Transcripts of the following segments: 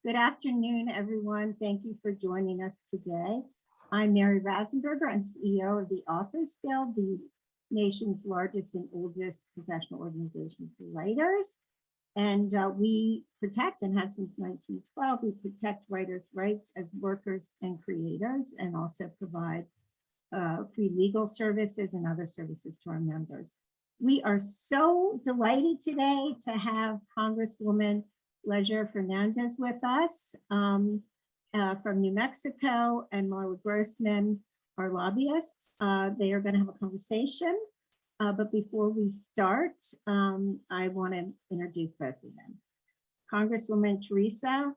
Good afternoon, everyone. Thank you for joining us today. I'm Mary Rasenberger. I'm CEO of the Authors Guild, the nation's largest and oldest professional organization for writers. And we protect, and have since 1912, we protect writers' rights as workers and creators, and also provide free legal services and other services to our members. We are so delighted today to have Congresswoman Teresa Fernández with us from New Mexico, and Marla Grossman, our lobbyists. They are going to have a conversation. But before we start, I want to introduce both of them. Congresswoman Teresa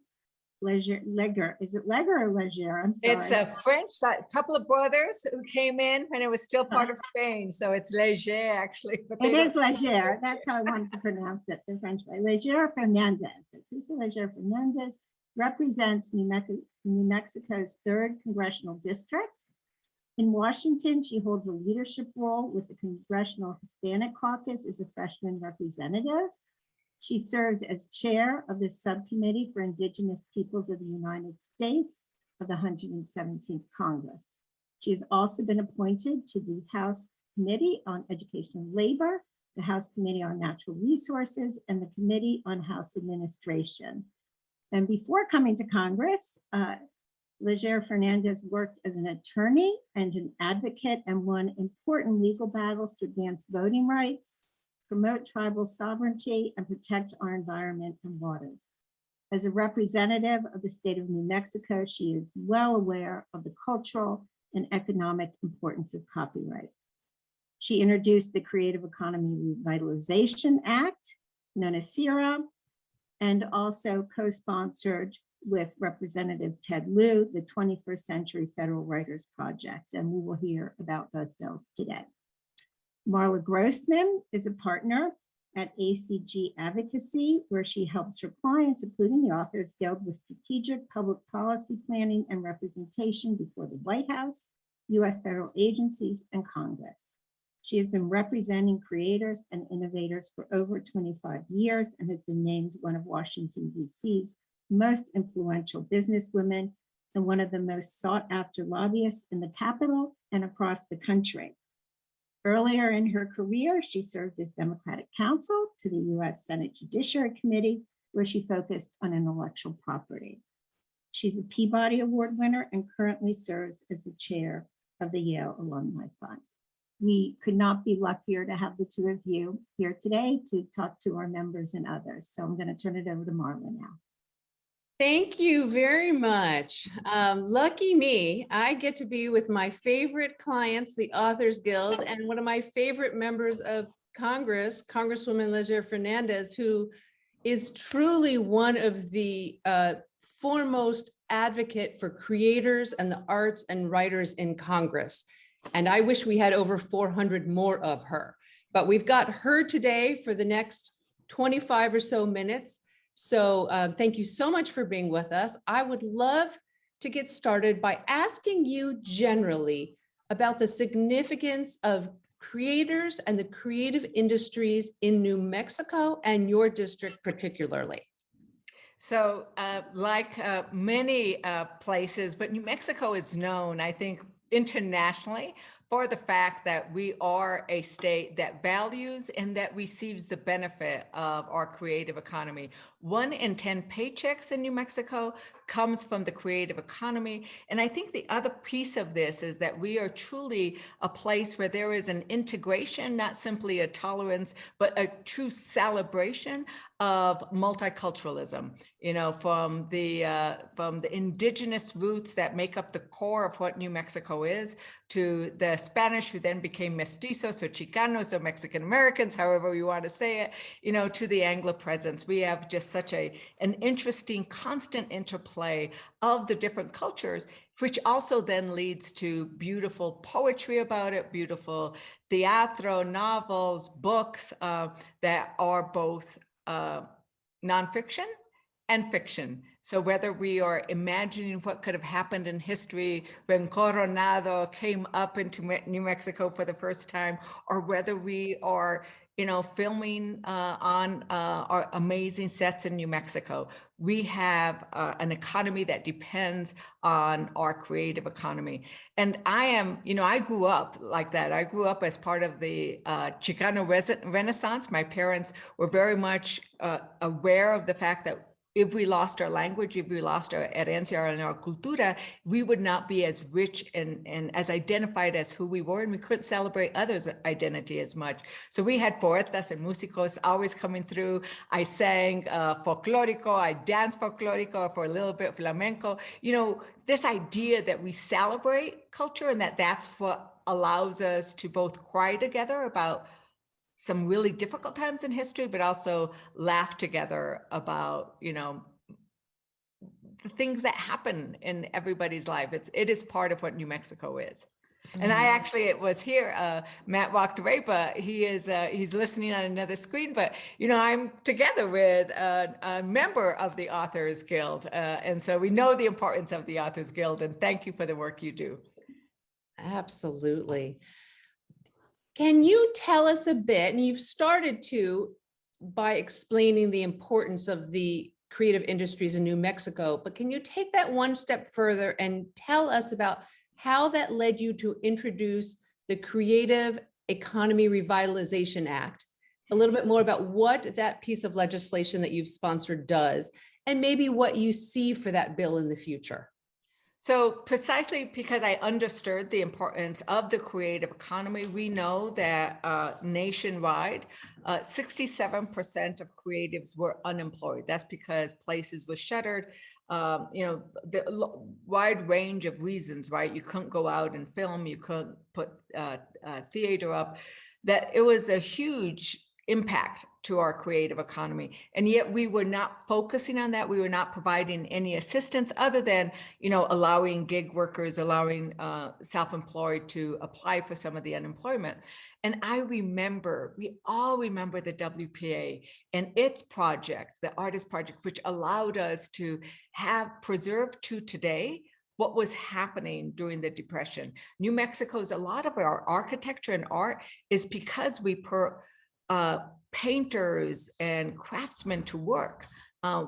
Leger. Is it Leger or Leger? I'm sorry. It's a French, a couple of brothers who came in when it was still part of Spain. So it's Leger, actually. But it is Leger. That's how I wanted to pronounce it the French way. Leger Fernández. Teresa Leger Fernández represents New Mexico's 3rd Congressional District. In Washington, she holds a leadership role with the Congressional Hispanic Caucus as a freshman representative. She serves as chair of the Subcommittee for Indigenous Peoples of the United States of the 117th Congress. She has also been appointed to the House Committee on Education and Labor, the House Committee on Natural Resources, and the Committee on House Administration. And before coming to Congress, Teresa Fernández worked as an attorney and an advocate and won important legal battles to advance voting rights, promote tribal sovereignty, and protect our environment and waters. As a representative of the state of New Mexico, she is well aware of the cultural and economic importance of copyright. She introduced the Creative Economy Revitalization Act, known as CERA, and also co-sponsored with Representative Ted Lieu, the 21st Century Federal Writers Project, and we will hear about both bills today. Marla Grossman is a partner at ACG Advocacy, where she helps her clients, including the Authors Guild, with strategic public policy planning and representation before the White House, U.S. federal agencies, and Congress. She has been representing creators and innovators for over 25 years and has been named one of Washington, D.C.'s most influential businesswomen and one of the most sought after lobbyists in the Capitol and across the country. Earlier in her career, she served as Democratic counsel to the U.S. Senate Judiciary Committee, where she focused on intellectual property. She's a Peabody Award winner and currently serves as the chair of the Yale Alumni Fund. We could not be luckier to have the two of you here today to talk to our members and others. So I'm going to turn it over to Marla now. Thank you very much. Lucky me, I get to be with my favorite clients, the Authors Guild, and one of my favorite members of Congress, Congresswoman Teresa Fernández, who is truly one of the foremost advocate for creators and the arts and writers in Congress. And I wish we had over 400 more of her, but we've got her today for the next 25 or so minutes. So thank you so much for being with us. I would love to get started by asking you generally about the significance of creators and the creative industries in New Mexico and your district particularly. So like many places, but New Mexico is known, I think, internationally for the fact that we are a state that values and that receives the benefit of our creative economy. 1 in 10 paychecks in New Mexico comes from the creative economy. And I think the other piece of this is that we are truly a place where there is an integration, not simply a tolerance, but a true celebration of multiculturalism, you know, from the indigenous roots that make up the core of what New Mexico is, to the Spanish who then became mestizos or Chicanos or Mexican Americans, however you want to say it, you know, to the Anglo presence. We have just such an interesting constant interplay of the different cultures, which also then leads to beautiful poetry about it, beautiful teatro, novels, books that are both nonfiction and fiction. So whether we are imagining what could have happened in history when Coronado came up into New Mexico for the first time, or whether we are filming on our amazing sets in New Mexico. We have an economy that depends on our creative economy. And I grew up like that. I grew up as part of the Chicano Renaissance. My parents were very much aware of the fact that if we lost our language, if we lost our herencia and our cultura, we would not be as rich and as identified as who we were, and we couldn't celebrate others' identity as much. So we had poetas and músicos always coming through. I sang folklorico, I danced folklorico, for a little bit flamenco. This idea that we celebrate culture and that's what allows us to both cry together about some really difficult times in history, but also laugh together about, the things that happen in everybody's life. It is part of what New Mexico is. And it was here, Matt walked away, but he's listening on another screen, but I'm together with a member of the Authors Guild. And so we know the importance of the Authors Guild, and thank you for the work you do. Absolutely. Can you tell us a bit, and you've started to by explaining the importance of the creative industries in New Mexico, but can you take that one step further and tell us about how that led you to introduce the Creative Economy Revitalization Act? A little bit more about what that piece of legislation that you've sponsored does, and maybe what you see for that bill in the future. So precisely because I understood the importance of the creative economy, we know that nationwide, 67% of creatives were unemployed. That's because places were shuttered. The wide range of reasons, right? You couldn't go out and film, you couldn't put theater up. That it was a huge impact to our creative economy. And yet we were not focusing on that. We were not providing any assistance other than, allowing gig workers, allowing self-employed to apply for some of the unemployment. And we all remember the WPA and its project, the Artist Project, which allowed us to have preserved to today what was happening during the Depression. New Mexico's, a lot of our architecture and art is because we painters and craftsmen to work.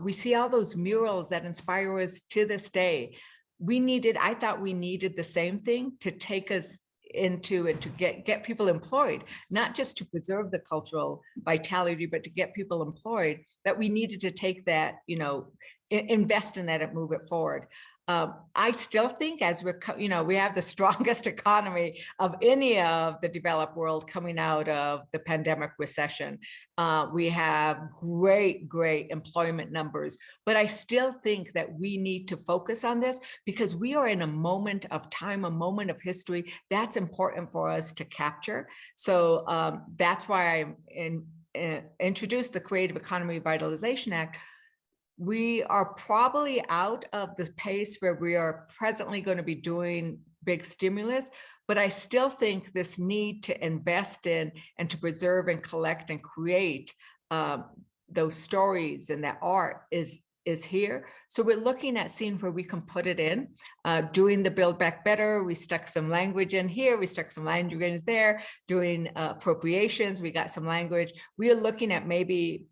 We see all those murals that inspire us to this day. I thought we needed the same thing to take us into and to get people employed, not just to preserve the cultural vitality, but to get people employed, that we needed to take that, invest in that and move it forward. I still think as we have the strongest economy of any of the developed world coming out of the pandemic recession. We have great employment numbers, but I still think that we need to focus on this because we are in a moment of time, a moment of history that's important for us to capture. So that's why I introduced the Creative Economy Revitalization Act. We are probably out of the pace where we are presently going to be doing big stimulus, but I still think this need to invest in and to preserve and collect and create those stories and that art is here. So we're looking at seeing where we can put it in, doing the Build Back Better. We stuck some language in here. We stuck some language in there, doing appropriations. We got some language. We are looking at maybe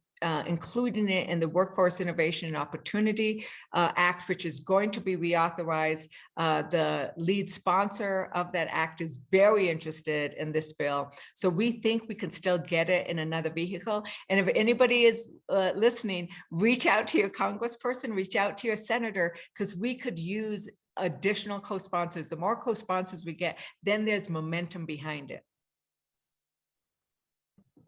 including it in the Workforce Innovation and Opportunity Act, which is going to be reauthorized. The lead sponsor of that act is very interested in this bill. So we think we can still get it in another vehicle. And if anybody is listening, reach out to your congressperson, reach out to your senator, because we could use additional co-sponsors. The more co-sponsors we get, then there's momentum behind it.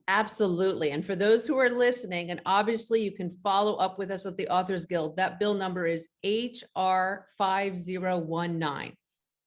Absolutely. And for those who are listening, and obviously you can follow up with us at the Authors Guild, that bill number is HR 5019,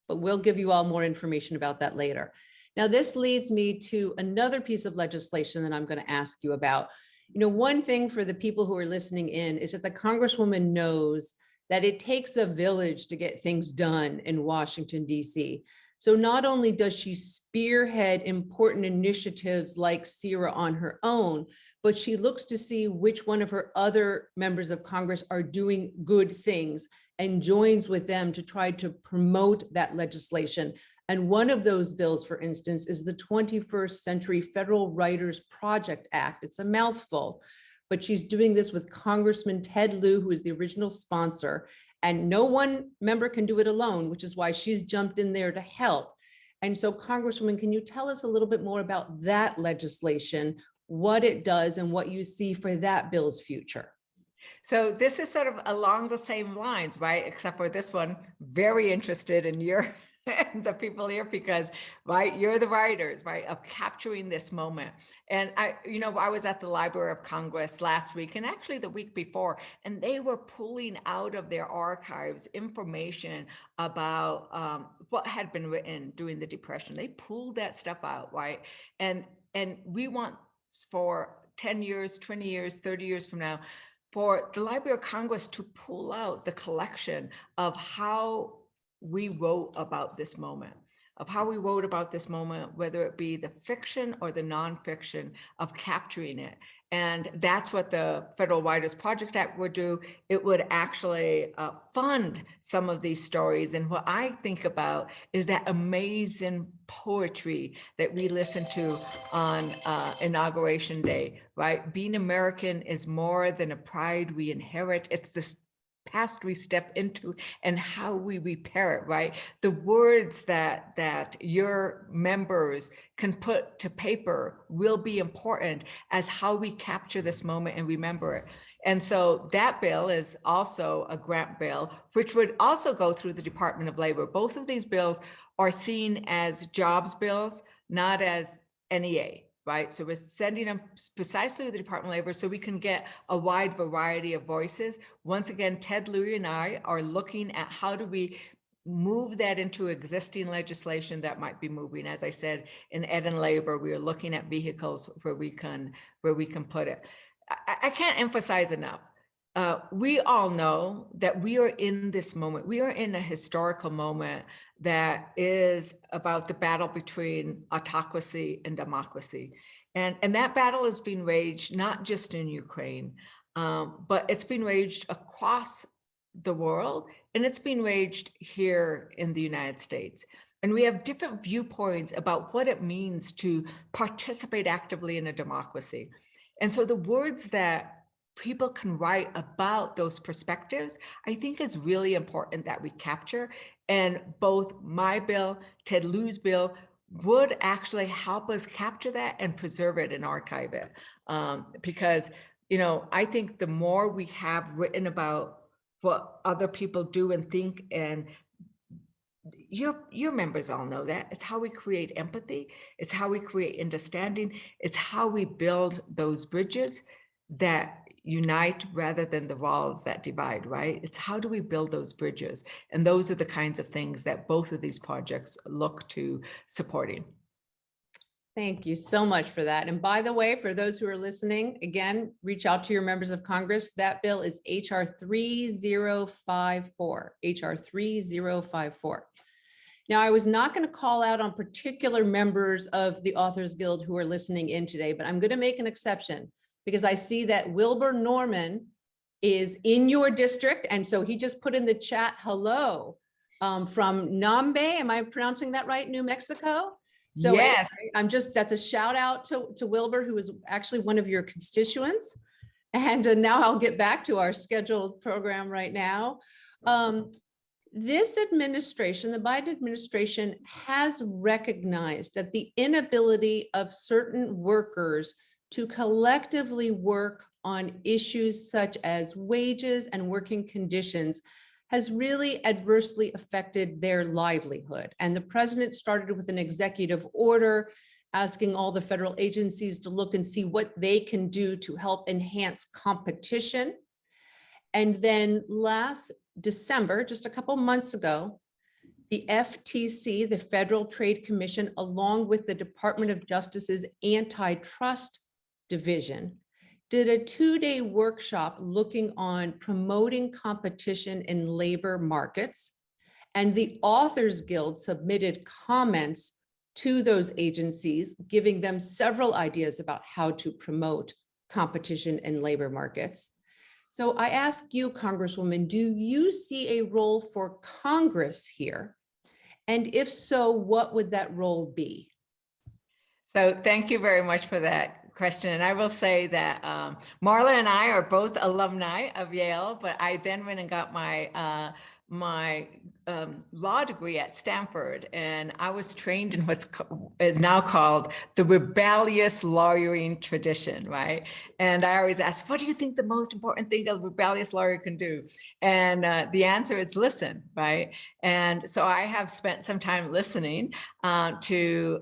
but we'll give you all more information about that later. Now, this leads me to another piece of legislation that I'm going to ask you about. One thing for the people who are listening in is that the Congresswoman knows that it takes a village to get things done in Washington, D.C. So not only does she spearhead important initiatives like CERA on her own, but she looks to see which one of her other members of Congress are doing good things and joins with them to try to promote that legislation And one of those bills, for instance, is the 21st Century Federal Writers Project Act. It's a mouthful, but she's doing this with Congressman Ted Lieu, who is the original sponsor. And no one member can do it alone, which is why she's jumped in there to help. And so, Congresswoman, can you tell us a little bit more about that legislation, what it does, and what you see for that bill's future? So this is sort of along the same lines, right? Except for this one, very interested in your the people here because, right, you're the writers, right, of capturing this moment. And I was at the Library of Congress last week and actually the week before, and they were pulling out of their archives information about what had been written during the Depression. They pulled that stuff out, right? And we want for 10 years, 20 years, 30 years from now, for the Library of Congress to pull out the collection of how we wrote about this moment, whether it be the fiction or the nonfiction of capturing it. And that's what the Federal Writers Project Act would do. It would actually fund some of these stories. And what I think about is that amazing poetry that we listen to on Inauguration Day, right? Being American is more than a pride we inherit. It's this past we step into and how we repair it, right? The words that your members can put to paper will be important as how we capture this moment and remember it. And so that bill is also a grant bill, which would also go through the Department of Labor. Both of these bills are seen as jobs bills, not as NEA. Right. So we're sending them precisely to the Department of Labor so we can get a wide variety of voices. Once again, Ted Lieu and I are looking at how do we move that into existing legislation that might be moving. As I said, in Ed and Labor, we are looking at vehicles where we can put it. I can't emphasize enough. We all know that we are in this moment. We are in a historical moment that is about the battle between autocracy and democracy. And that battle is being waged not just in Ukraine, but it's been waged across the world, and it's been waged here in the United States. And we have different viewpoints about what it means to participate actively in a democracy. And so the words that people can write about those perspectives, I think is really important that we capture. And both my bill, Ted Lieu's bill, would actually help us capture that and preserve it and archive it. Because, I think the more we have written about what other people do and think, and your members all know that, it's how we create empathy, it's how we create understanding, it's how we build those bridges that unite rather than the walls that divide, right? It's how do we build those bridges? And those are the kinds of things that both of these projects look to supporting. Thank you so much for that. And by the way, for those who are listening, again, reach out to your members of Congress. That bill is HR 3054, HR 3054. Now, I was not going to call out on particular members of the Authors Guild who are listening in today, but I'm going to make an exception, because I see that Wilbur Norman is in your district. And so he just put in the chat, hello, from Nambe. Am I pronouncing that right? New Mexico? So yes, that's a shout out to Wilbur, who is actually one of your constituents. And now I'll get back to our scheduled program right now. This administration, the Biden administration, has recognized that the inability of certain workers to collectively work on issues such as wages and working conditions has really adversely affected their livelihood. And the president started with an executive order asking all the federal agencies to look and see what they can do to help enhance competition. And then last December, just a couple months ago, the FTC, the Federal Trade Commission, along with the Department of Justice's Antitrust Division, did a 2-day workshop looking on promoting competition in labor markets. And the Authors Guild submitted comments to those agencies, giving them several ideas about how to promote competition in labor markets. So I ask you, Congresswoman, do you see a role for Congress here? And if so, what would that role be? So thank you very much for that question. And I will say that Marla and I are both alumni of Yale, but I then went and got my law degree at Stanford, and I was trained in what's is now called the rebellious lawyering tradition, right? And I always ask, what do you think the most important thing a rebellious lawyer can do? And the answer is listen, right? And so I have spent some time listening to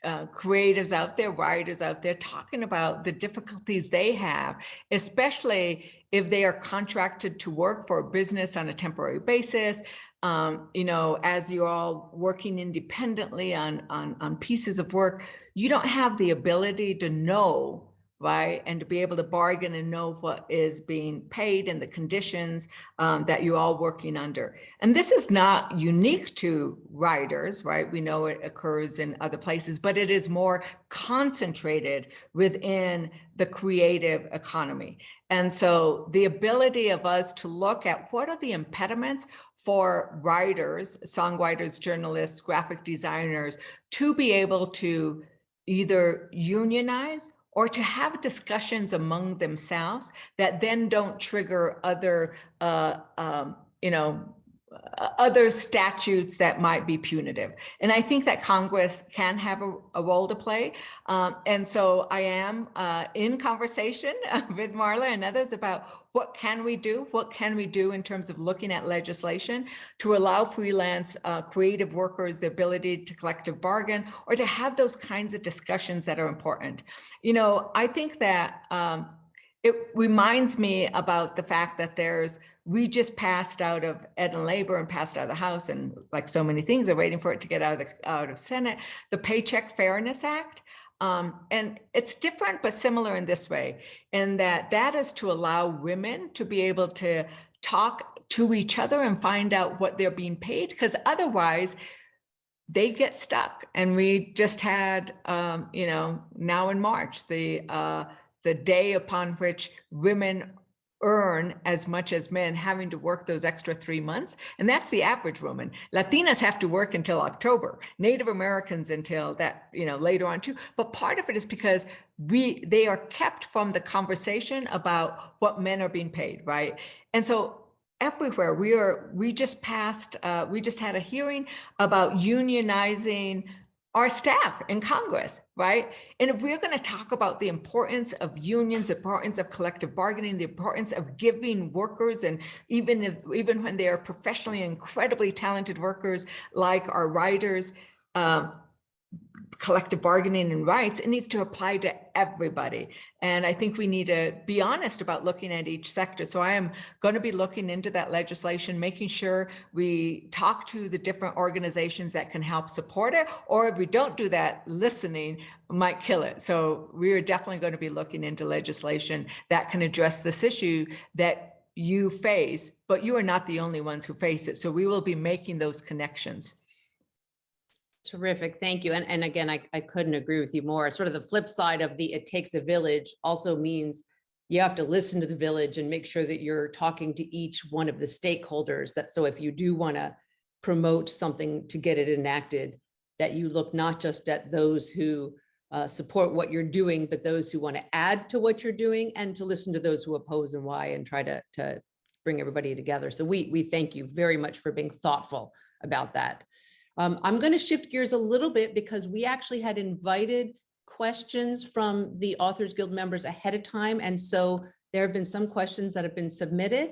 creatives out there, writers out there, talking about the difficulties they have, especially if they are contracted to work for a business on a temporary basis. As you're all working independently on pieces of work, you don't have the ability to know, right? And to be able to bargain and know what is being paid and the conditions that you're all working under. And this is not unique to writers, right? We know it occurs in other places, but it is more concentrated within the creative economy. And so the ability of us to look at what are the impediments for writers, songwriters, journalists, graphic designers to be able to either unionize or to have discussions among themselves that then don't trigger other, other statutes that might be punitive. And I think that Congress can have a role to play. And so I am in conversation with Marla and others about what can we do? What can we do in terms of looking at legislation to allow freelance creative workers the ability to collective bargain or to have those kinds of discussions that are important. I think that it reminds me about the fact that we just passed out of Ed and Labor and passed out of the House, and like so many things are waiting for it to get out of Senate, the Paycheck Fairness Act. And it's different, but similar in this way, in that is to allow women to be able to talk to each other and find out what they're being paid, because otherwise they get stuck. And we just had, now in March, the day upon which women earn as much as men, having to work those extra 3 months. And that's the average woman. Latinas have to work until October, Native Americans until that, later on too. But part of it is because they are kept from the conversation about what men are being paid, right? And so everywhere we just had a hearing about unionizing our staff in Congress, right? And if we're going to talk about the importance of unions, the importance of collective bargaining, the importance of giving workers, and even when they are professionally incredibly talented workers like our writers, collective bargaining and rights, it needs to apply to everybody. And I think we need to be honest about looking at each sector. So I am going to be looking into that legislation, making sure we talk to the different organizations that can help support it. Or if we don't do that, listening might kill it. So we are definitely going to be looking into legislation that can address this issue that you face, but you are not the only ones who face it. So we will be making those connections. Terrific. Thank you. And again, I couldn't agree with you more. Sort of the flip side of the it takes a village also means you have to listen to the village and make sure that you're talking to each one of the stakeholders. So if you do want to promote something to get it enacted, that you look not just at those who support what you're doing, but those who want to add to what you're doing, and to listen to those who oppose and why, and try to bring everybody together. So we thank you very much for being thoughtful about that. I'm going to shift gears a little bit because we actually had invited questions from the Authors Guild members ahead of time. And so there have been some questions that have been submitted.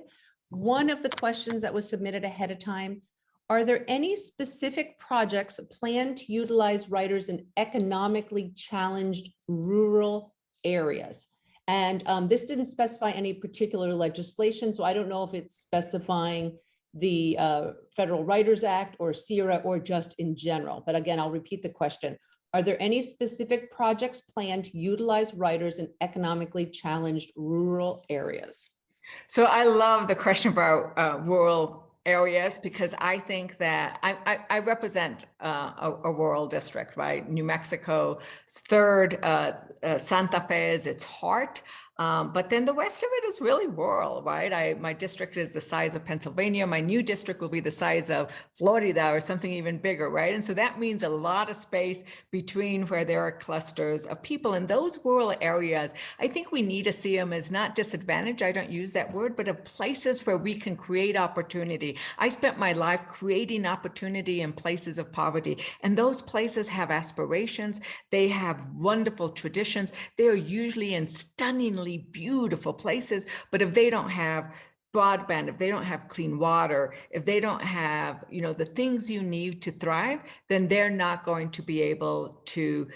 One of the questions that was submitted ahead of time: are there any specific projects planned to utilize writers in economically challenged rural areas? And this didn't specify any particular legislation, so I don't know if it's specifying the Federal Writers Act or SERA or just in general. But again, I'll repeat the question. Are there any specific projects planned to utilize writers in economically challenged rural areas? So I love the question about rural areas, because I think that I represent a rural district, right? New Mexico's third, Santa Fe is its heart. But then the rest of it is really rural, right? My district is the size of Pennsylvania. My new district will be the size of Florida or something even bigger, right? And so that means a lot of space between where there are clusters of people. In those rural areas, I think we need to see them as not disadvantaged, I don't use that word, but of places where we can create opportunity. I spent my life creating opportunity in places of poverty, and those places have aspirations. They have wonderful traditions. They are usually in stunningly beautiful places, but if they don't have broadband, if they don't have clean water, if they don't have, the things you need to thrive, then they're not going to be able to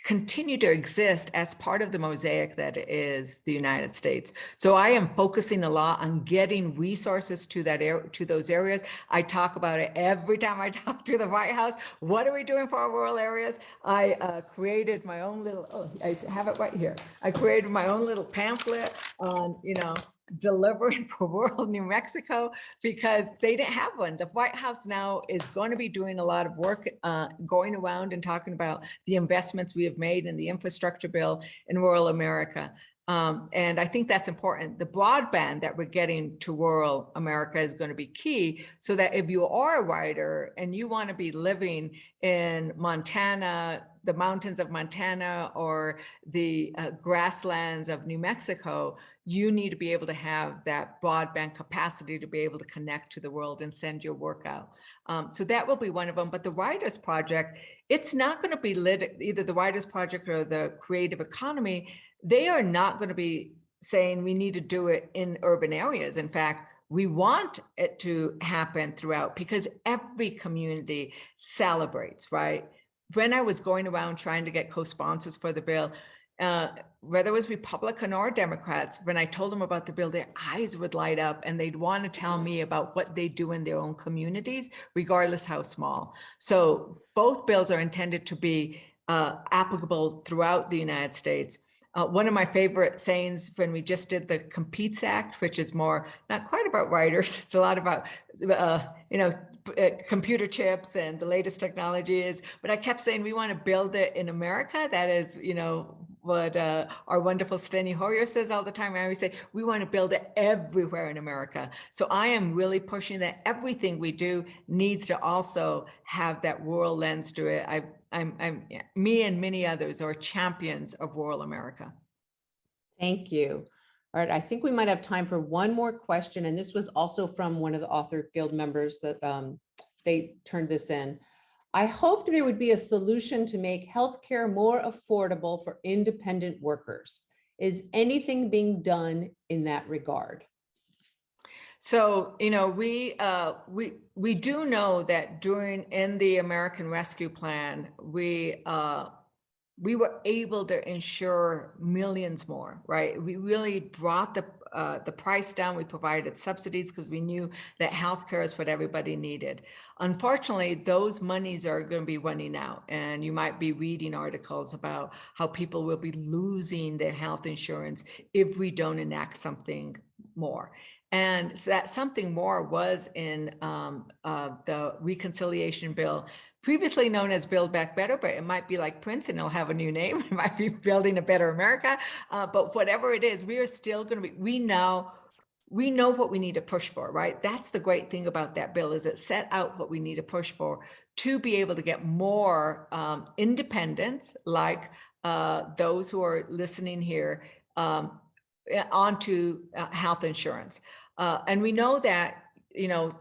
continue to exist as part of the mosaic that is the United States. So I am focusing a lot on getting resources to to those areas. I talk about it every time I talk to the White House. What are we doing for our rural areas? I created my own little, I have it right here. I created my own little pamphlet on, delivering for rural New Mexico, because they didn't have one. The White House now is going to be doing a lot of work, going around and talking about the investments we have made in the infrastructure bill in rural America. And I think that's important. The broadband that we're getting to rural America is going to be key, so that if you are a writer and you want to be living in Montana, the mountains of Montana, or the grasslands of New Mexico, you need to be able to have that broadband capacity to be able to connect to the world and send your work out. So that will be one of them. But the Writers Project, it's not going to be either the Writers Project or the creative economy. They are not going to be saying we need to do it in urban areas. In fact, we want it to happen throughout, because every community celebrates, right? When I was going around trying to get co-sponsors for the bill, whether it was Republican or Democrats, when I told them about the bill, their eyes would light up and they'd want to tell me about what they do in their own communities, regardless how small. So both bills are intended to be applicable throughout the United States. One of my favorite sayings when we just did the Competes Act, which is more, not quite about writers, it's a lot about, computer chips and the latest technologies, but I kept saying we want to build it in America. That is, what our wonderful Steny Hoyer says all the time. I always say we want to build it everywhere in America. So I am really pushing that everything we do needs to also have that rural lens to it. Me and many others are champions of rural America. Thank you. All right, I think we might have time for one more question, and this was also from one of the Author Guild members that they turned this in. I hoped there would be a solution to make healthcare more affordable for independent workers. Is anything being done in that regard? So, we do know that in the American Rescue Plan, we were able to insure millions more, right? We really brought the price down. We provided subsidies because we knew that healthcare is what everybody needed. Unfortunately, those monies are going to be running out, and you might be reading articles about how people will be losing their health insurance if we don't enact something more. And so that something more was in the reconciliation bill, previously known as Build Back Better, but it might be like Prince and it'll have a new name. It might be Building a Better America. But whatever it is, we are still going to be, we know what we need to push for, right? That's the great thing about that bill, is it set out what we need to push for to be able to get more independents, like those who are listening here, onto health insurance. And we know that,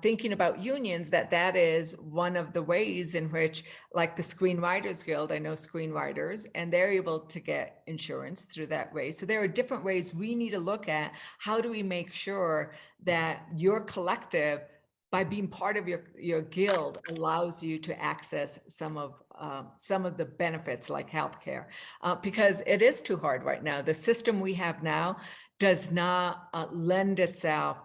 thinking about unions, that is one of the ways in which, like the Screenwriters Guild, I know screenwriters, and they're able to get insurance through that way. So there are different ways we need to look at how do we make sure that your collective, by being part of your guild, allows you to access some of the benefits like healthcare, because it is too hard right now. The system we have now does not lend itself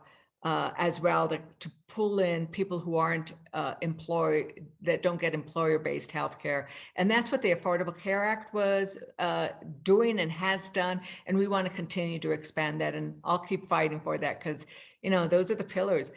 as well to pull in people who aren't employed, that don't get employer-based healthcare. And that's what the Affordable Care Act was doing and has done. And we want to continue to expand that. And I'll keep fighting for that because, you know, those are the pillars,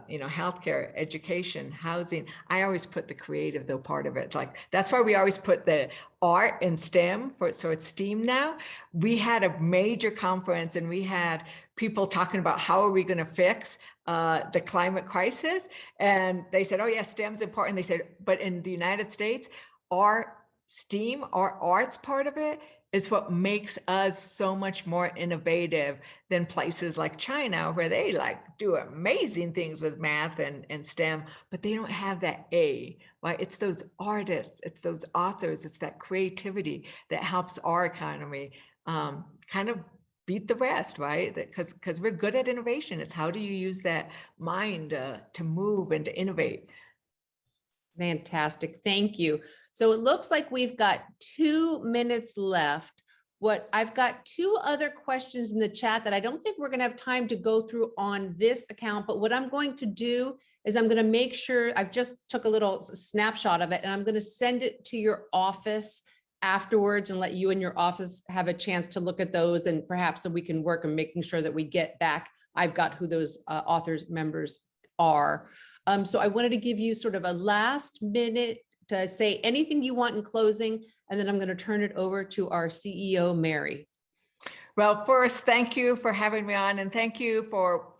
you know, healthcare, education, housing. I always put the creative though part of it. Like, that's why we always put the art and STEM so it's STEAM now. We had a major conference and we had people talking about how are we going to fix the climate crisis. And they said, oh yeah, STEM's important. They said, but in the United States, our STEAM, our arts part of it is what makes us so much more innovative than places like China, where they like do amazing things with math and STEM, but they don't have that A, right? It's those artists, it's those authors, it's that creativity that helps our economy kind of beat the rest, right? Because we're good at innovation. It's how do you use that mind to move and to innovate? Fantastic. Thank you. So it looks like we've got 2 minutes left. I've got 2 other questions in the chat that I don't think we're going to have time to go through on this account, but what I'm going to do is I'm going to make sure I've just took a little snapshot of it and I'm going to send it to your office afterwards and let you and your office have a chance to look at those, and perhaps so we can work on making sure that we get back. I've got who those authors members are. So I wanted to give you sort of a last minute to say anything you want in closing, and then I'm going to turn it over to our CEO, Mary. Well, first, thank you for having me on, and thank you for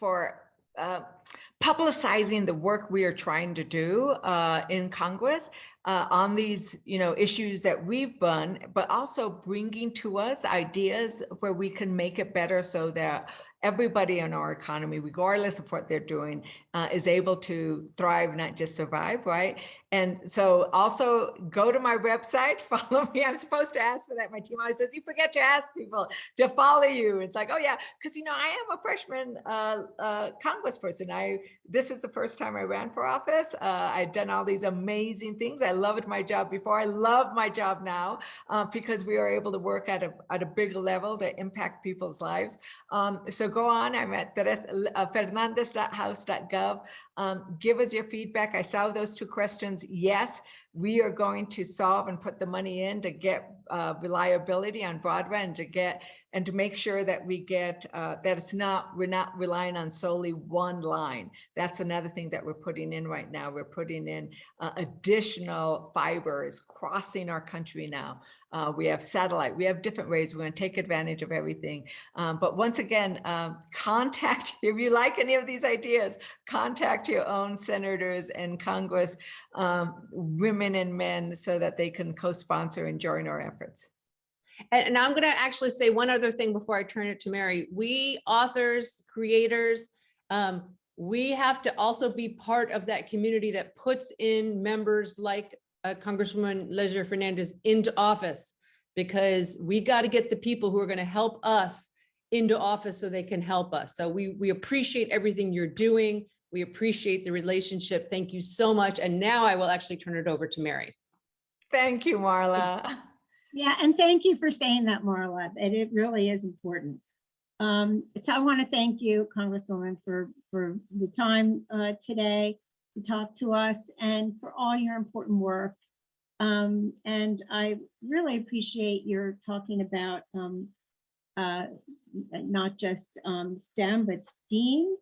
publicizing the work we are trying to do in Congress on these, you know, issues that we've done, but also bringing to us ideas where we can make it better so that everybody in our economy, regardless of what they're doing, is able to thrive, not just survive, right? And so also go to my website, follow me. I'm supposed to ask for that. My team always says, you forget to ask people to follow you. It's like, oh yeah, because, you know, I am a freshman congressperson. This is the first time I ran for office. I've done all these amazing things. I loved my job before. I love my job now because we are able to work at a bigger level to impact people's lives. So go on. I'm at Fernández.house.gov. Give us your feedback. I saw those 2 questions. Yes, we are going to solve and put the money in to get reliability on broadband and to make sure that we get that we're not relying on solely one line. That's another thing that we're putting in right now. We're putting in additional fibers crossing our country now. We have satellite, we have different ways. We're going to take advantage of everything. But once again, contact, if you like any of these ideas, contact your own senators and Congress, women and men, so that they can co-sponsor and join our efforts. And I'm going to actually say one other thing before I turn it to Mary. We authors, creators, we have to also be part of that community that puts in members like Congresswoman Leger Fernández into office, because we got to get the people who are going to help us into office so they can help us. So we appreciate everything you're doing. We appreciate the relationship. Thank you so much. And now I will actually turn it over to Mary. Thank you, Marla. Yeah, and thank you for saying that, Marla. It really is important. So I want to thank you, Congresswoman, for the time today to talk to us and for all your important work. And I really appreciate your talking about not just STEM, but STEAM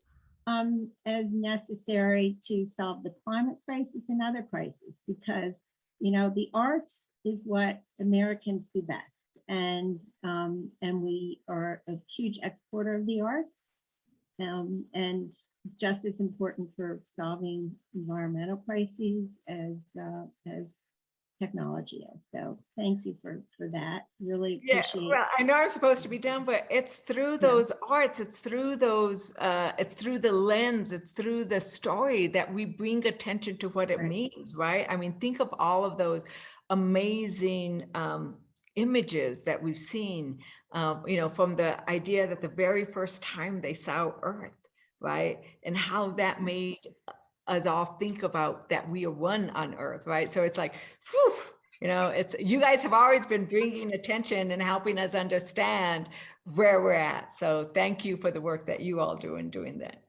as necessary to solve the climate crisis and other crises, because, you know, the arts is what Americans do best. And we are a huge exporter of the arts, and just as important for solving environmental crises as technology is. So thank you for that. Really appreciate. Yeah, well, I know I'm supposed to be done, but it's through those arts, it's through those, it's through the lens, it's through the story that we bring attention to what it means, right? I mean, think of all of those amazing images that we've seen, you know, from the idea that the very first time they saw Earth, right? And how that made us all think about that we are one on Earth, right? So it's like, whew, you know, you guys have always been bringing attention and helping us understand where we're at. So thank you for the work that you all do in doing that.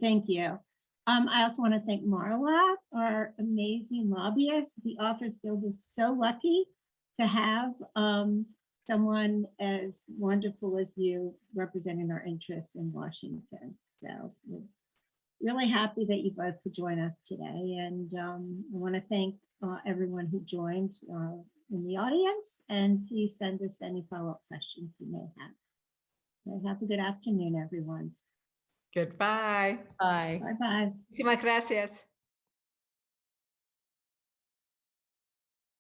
Thank you. I also want to thank Marla, our amazing lobbyist. The Authors Guild is so lucky to have someone as wonderful as you representing our interests in Washington. So we're really happy that you both could join us today. And I want to thank everyone who joined in the audience. And please send us any follow-up questions you may have. So have a good afternoon, everyone. Goodbye. Bye. Bye-bye. Muchísimas gracias.